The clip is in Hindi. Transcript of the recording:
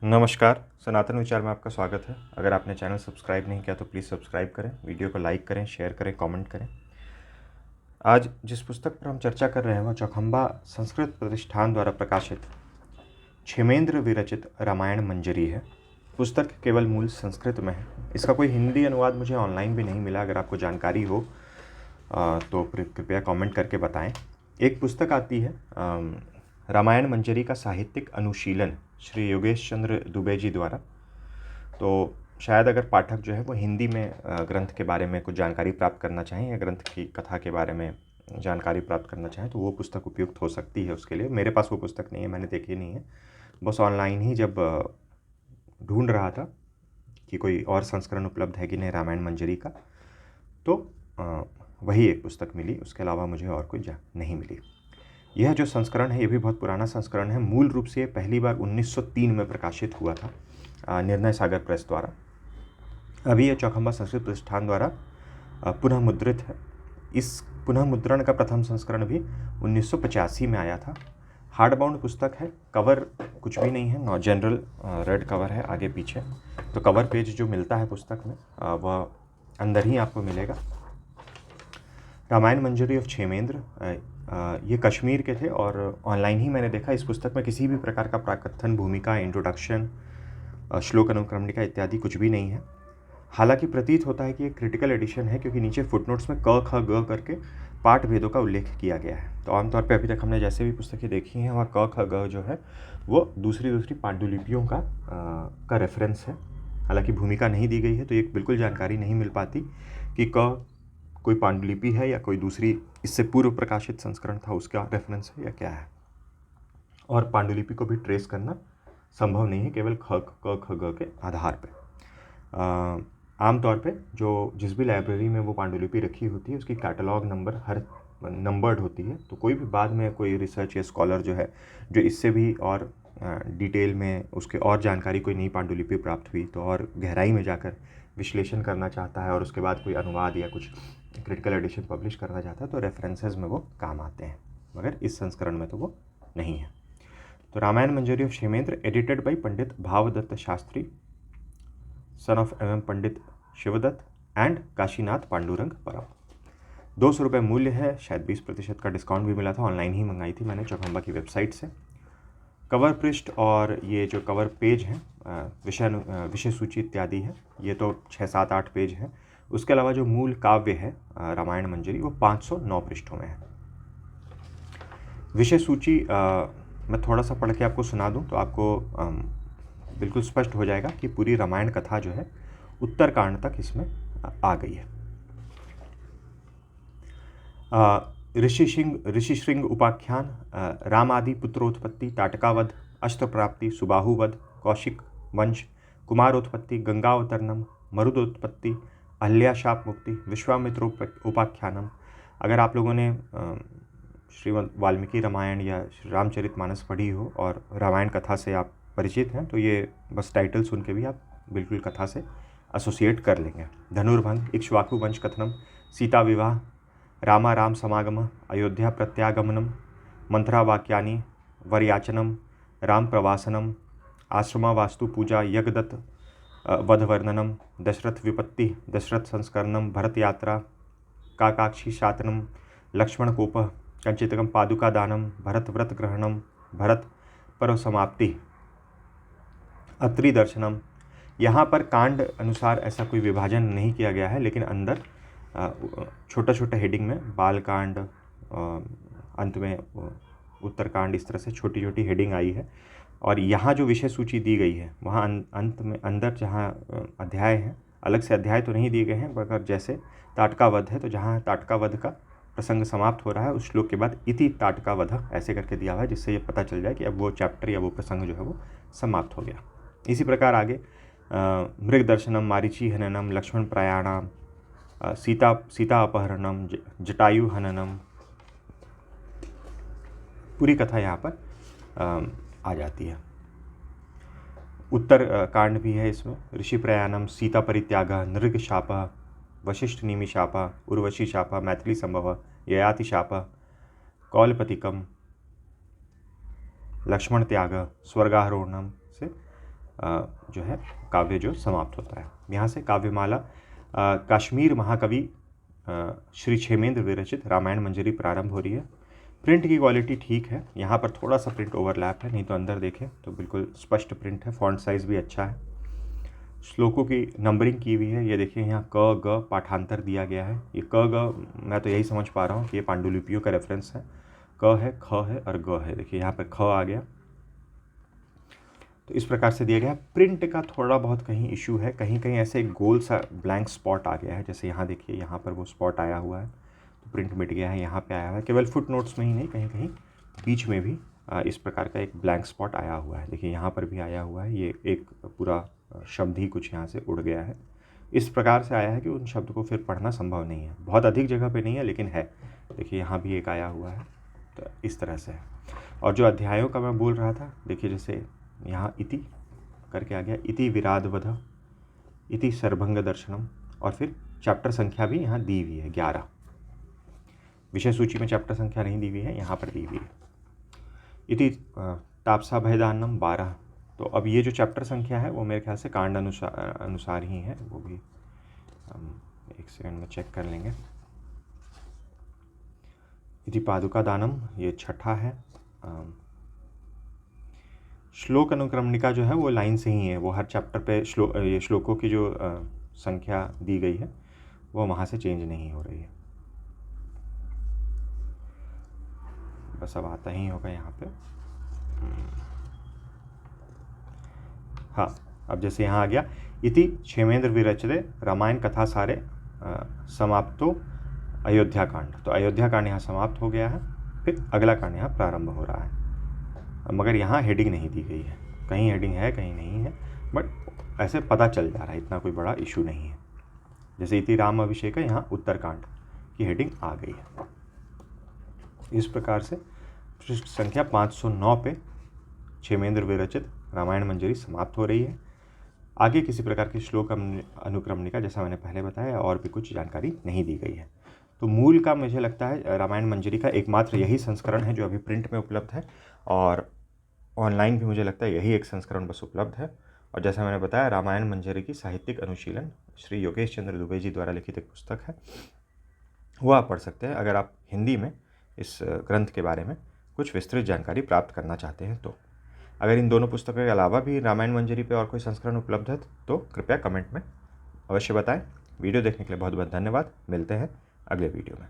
नमस्कार, सनातन विचार में आपका स्वागत है। अगर आपने चैनल सब्सक्राइब नहीं किया तो प्लीज़ सब्सक्राइब करें, वीडियो को लाइक करें, शेयर करें, कमेंट करें। आज जिस पुस्तक पर हम चर्चा कर रहे हैं वह चौखंबा संस्कृत प्रतिष्ठान द्वारा प्रकाशित क्षेमेंद्र विरचित रामायण मंजरी है। पुस्तक केवल मूल संस्कृत में है। इसका कोई हिंदी अनुवाद मुझे ऑनलाइन भी नहीं मिला। अगर आपको जानकारी हो तो कृपया कमेंट करके बताएं। एक पुस्तक आती है रामायण मंजरी का साहित्यिक अनुशीलन श्री योगेश चंद्र दुबे जी द्वारा। तो शायद अगर पाठक जो है वो हिंदी में ग्रंथ के बारे में कुछ जानकारी प्राप्त करना चाहें या ग्रंथ की कथा के बारे में जानकारी प्राप्त करना चाहें तो वो पुस्तक उपयुक्त हो सकती है उसके लिए। मेरे पास वो पुस्तक नहीं है, मैंने देखी नहीं है। बस ऑनलाइन ही जब ढूंढ रहा था कि कोई और संस्करण उपलब्ध है कि नहीं रामायण मंजरी का, तो वही एक पुस्तक मिली। उसके अलावा मुझे और कोई नहीं मिली। यह जो संस्करण है ये भी बहुत पुराना संस्करण है। मूल रूप से ये पहली बार 1903 में प्रकाशित हुआ था निर्णय सागर प्रेस द्वारा। अभी यह चौखंबा संस्कृत प्रतिष्ठान द्वारा पुनः मुद्रित है। इस पुनः मुद्रण का प्रथम संस्करण भी 1985 में आया था। हार्डबाउंड पुस्तक है। कवर कुछ भी नहीं है, जनरल रेड कवर है आगे पीछे। तो कवर पेज जो मिलता है पुस्तक में वह अंदर ही आपको मिलेगा। रामायण मंजरी ऑफ क्षेमेंद्र, ये कश्मीर के थे और ऑनलाइन ही मैंने देखा। इस पुस्तक में किसी भी प्रकार का प्राकथन, भूमिका, इंट्रोडक्शन, श्लोक अनुक्रमणिका इत्यादि कुछ भी नहीं है। हालांकि प्रतीत होता है कि ये क्रिटिकल एडिशन है क्योंकि नीचे फुटनोट्स में क ख ग करके पाठ भेदों का उल्लेख किया गया है। तो आमतौर पे अभी तक हमने जैसे भी पुस्तकें देखी हैं वह क ख ग जो है वो दूसरी पांडुलिपियों का रेफरेंस है। हालांकि भूमिका नहीं दी गई है तो एक बिल्कुल जानकारी नहीं मिल पाती कि क कोई पांडुलिपि है या कोई दूसरी इससे पूर्व प्रकाशित संस्करण था उसका रेफरेंस है या क्या है। और पांडुलिपि को भी ट्रेस करना संभव नहीं है केवल ख ग के आधार पर। आमतौर पे जिस भी लाइब्रेरी में वो पांडुलिपि रखी होती है उसकी कैटलॉग नंबर हर नंबर्ड होती है। तो कोई भी बाद में कोई रिसर्च या स्कॉलर जो है जो इससे भी और डिटेल में उसके और जानकारी कोई नई पांडुलिपि प्राप्त हुई तो और गहराई में जाकर विश्लेषण करना चाहता है और उसके बाद कोई अनुवाद या कुछ क्रिटिकल एडिशन पब्लिश करना चाहता है तो रेफरेंसेस में वो काम आते हैं, मगर इस संस्करण में तो वो नहीं है। तो Ramayana Manjari of Kshemendra edited by Pandit Bhavadatta Shastri, son of M Pandit Shivadatta and Kashinath Pandurang Parab. 200 रुपये मूल्य है। शायद 20% का डिस्काउंट भी मिला था। ऑनलाइन ही मंगाई थी मैंने चौखंबा की वेबसाइट से। कवर पृष्ठ और ये जो कवर पेज हैं विषय सूची इत्यादि है, ये तो 6-7-8 पेज है। उसके अलावा जो मूल काव्य है रामायण मंजरी वो 509 पृष्ठों में है। विषय सूची मैं थोड़ा सा पढ़ के आपको सुना दूं तो आपको बिल्कुल स्पष्ट हो जाएगा कि पूरी रामायण कथा जो है उत्तरकांड तक इसमें आ गई है। ऋषि श्रृंग उपाख्यान, रामादि पुत्रोत्पत्ति, ताटकावध, अष्टप्राप्ति, सुबाहुवध, कौशिक वंश, कुमारोत्पत्ति, गंगावतरणम, मरुदोत्पत्ति, अहल्याशाप मुक्ति, विश्वामित्र उपाख्यानम। अगर आप लोगों ने श्रीमद् वाल्मीकि रामायण या श्री रामचरितमानस पढ़ी हो और रामायण कथा से आप परिचित हैं तो ये बस टाइटल सुन के भी आप बिल्कुल कथा से एसोसिएट कर लेंगे। धनुर्भंग, इक्ष्वाकु वंश कथनम, सीता विवाह, रामा राम समागम, अयोध्या प्रत्यागमनम, मंत्रा वाक्यानि, वरयाचनम, राम प्रवासनम, आश्रमा वास्तु पूजा, यज्ञदत्त वध वर्णनम, दशरथ विपत्ति, दशरथ संस्करणम, भरत यात्रा, काकाक्षी शातनम, लक्ष्मण कोप, कंचितकम पादुका दानम, भरत व्रत ग्रहणम, भरत पर्व समाप्ति, अत्रि दर्शनम। यहाँ पर कांड अनुसार ऐसा कोई विभाजन नहीं किया गया है, लेकिन अंदर छोटा छोटा हेडिंग में बालकांड, अंत में उत्तरकांड, इस तरह से छोटी छोटी हेडिंग आई है। और यहाँ जो विषय सूची दी गई है वहाँ अंत में अंदर जहाँ अध्याय हैं, अलग से अध्याय तो नहीं दिए गए हैं, मगर जैसे ताटकावध है तो जहाँ ताटकावध का प्रसंग समाप्त हो रहा है उस श्लोक के बाद इति ताटकावध ऐसे करके दिया हुआ है, जिससे ये पता चल जाए कि अब वो चैप्टर या वो प्रसंग जो है वो समाप्त हो गया। इसी प्रकार आगे मृग दर्शनम, मारीची हननम, लक्ष्मण प्रयाणम, सीता अपहरणम, जटायु हननम, पूरी कथा यहाँ पर आ जाती है। उत्तर कांड भी है इसमें। ऋषि प्रयाणम, सीता परित्याग, नृग शाप, वशिष्ठ निमि शाप, उर्वशी शाप, मैथिली संभव, ययाति शाप, कौलपतिकम, लक्ष्मण त्याग, स्वर्गारोहणम से जो है काव्य जो समाप्त होता है। यहाँ से काव्यमाला कश्मीर महाकवि श्री क्षेमेंद्र विरचित रामायण मंजरी प्रारंभ हो रही है। प्रिंट की क्वालिटी ठीक है, यहाँ पर थोड़ा सा प्रिंट ओवरलैप है, नहीं तो अंदर देखें तो बिल्कुल स्पष्ट प्रिंट है। फॉन्ट साइज़ भी अच्छा है। श्लोकों की नंबरिंग की हुई है। ये देखिए यहाँ क ग पाठांतर दिया गया है। ये क ग मैं तो यही समझ पा रहा हूँ कि ये पांडुलिपियों का रेफरेंस है। क है, ख है और ग है। देखिए यहाँ पर ख आ गया, तो इस प्रकार से दिया गया है। प्रिंट का थोड़ा बहुत कहीं इशू है, कहीं कहीं ऐसे एक गोल सा ब्लैंक स्पॉट आ गया है। जैसे यहाँ देखिए, यहाँ पर वो स्पॉट आया हुआ है तो प्रिंट मिट गया है। यहाँ पे आया हुआ है, केवल फुट नोट्स में ही नहीं, कहीं कहीं बीच में भी इस प्रकार का एक ब्लैंक स्पॉट आया हुआ है। देखिए यहाँ पर भी आया हुआ है। ये एक पूरा शब्द ही कुछ यहाँ से उड़ गया है। इस प्रकार से आया है कि उन शब्द को फिर पढ़ना संभव नहीं है। बहुत अधिक जगह पे नहीं है, लेकिन है। देखिए यहाँ भी एक आया हुआ है, तो इस तरह से है। और जो अध्यायों का मैं बोल रहा था, देखिए जैसे यहाँ इति करके आ गया, इति विराधवध, इति सर्वभंग दर्शनम, और फिर चैप्टर संख्या भी यहाँ दी हुई है 11। विषय सूची में चैप्टर संख्या नहीं दी हुई है, यहाँ पर दी हुई है। इति तापसा भयदानम 12। तो अब ये जो चैप्टर संख्या है वो मेरे ख्याल से कांड अनुसार ही है। वो भी हम एक सेकंड में चेक कर लेंगे। इति पादुका दानम, ये छठा है। श्लोक अनुक्रमणिका जो है वो लाइन से ही है। वो हर चैप्टर पे ये श्लोकों की जो संख्या दी गई है वो वहाँ से चेंज नहीं हो रही है। बस अब आता ही होगा यहाँ पे। हाँ, अब जैसे यहाँ आ गया, इति क्षेमेंद्र विरचिते रामायण कथा सारे समाप्तो अयोध्या कांड। तो अयोध्या कांड यहाँ समाप्त हो गया है, फिर अगला कांड यहाँ प्रारंभ हो रहा है। मगर यहाँ हेडिंग नहीं दी गई है, कहीं हेडिंग है कहीं नहीं है, बट ऐसे पता चल जा रहा है, इतना कोई बड़ा इशू नहीं है। जैसे इति राम अभिषेक है, यहाँ उत्तरकांड की हेडिंग आ गई है। इस प्रकार से पृष्ठ संख्या 509 पे क्षेमेंद्र विरचित रामायण मंजरी समाप्त हो रही है। आगे किसी प्रकार की श्लोक अनुक्रमणिका, जैसा मैंने पहले बताया, और भी कुछ जानकारी नहीं दी गई है। तो मूल का मुझे लगता है रामायण मंजरी का एकमात्र यही संस्करण है जो अभी प्रिंट में उपलब्ध है, और ऑनलाइन भी मुझे लगता है यही एक संस्करण बस उपलब्ध है। और जैसा मैंने बताया, रामायण मंजरी की साहित्यिक अनुशीलन श्री योगेश चंद्र दुबे जी द्वारा लिखित एक पुस्तक है, वो आप पढ़ सकते हैं अगर आप हिंदी में इस ग्रंथ के बारे में कुछ विस्तृत जानकारी प्राप्त करना चाहते हैं। तो अगर इन दोनों पुस्तकों के अलावा भी रामायण मंजरी पे और कोई संस्करण उपलब्ध है तो कृपया कमेंट में अवश्य बताएं। वीडियो देखने के लिए बहुत बहुत धन्यवाद। मिलते हैं अगले वीडियो में।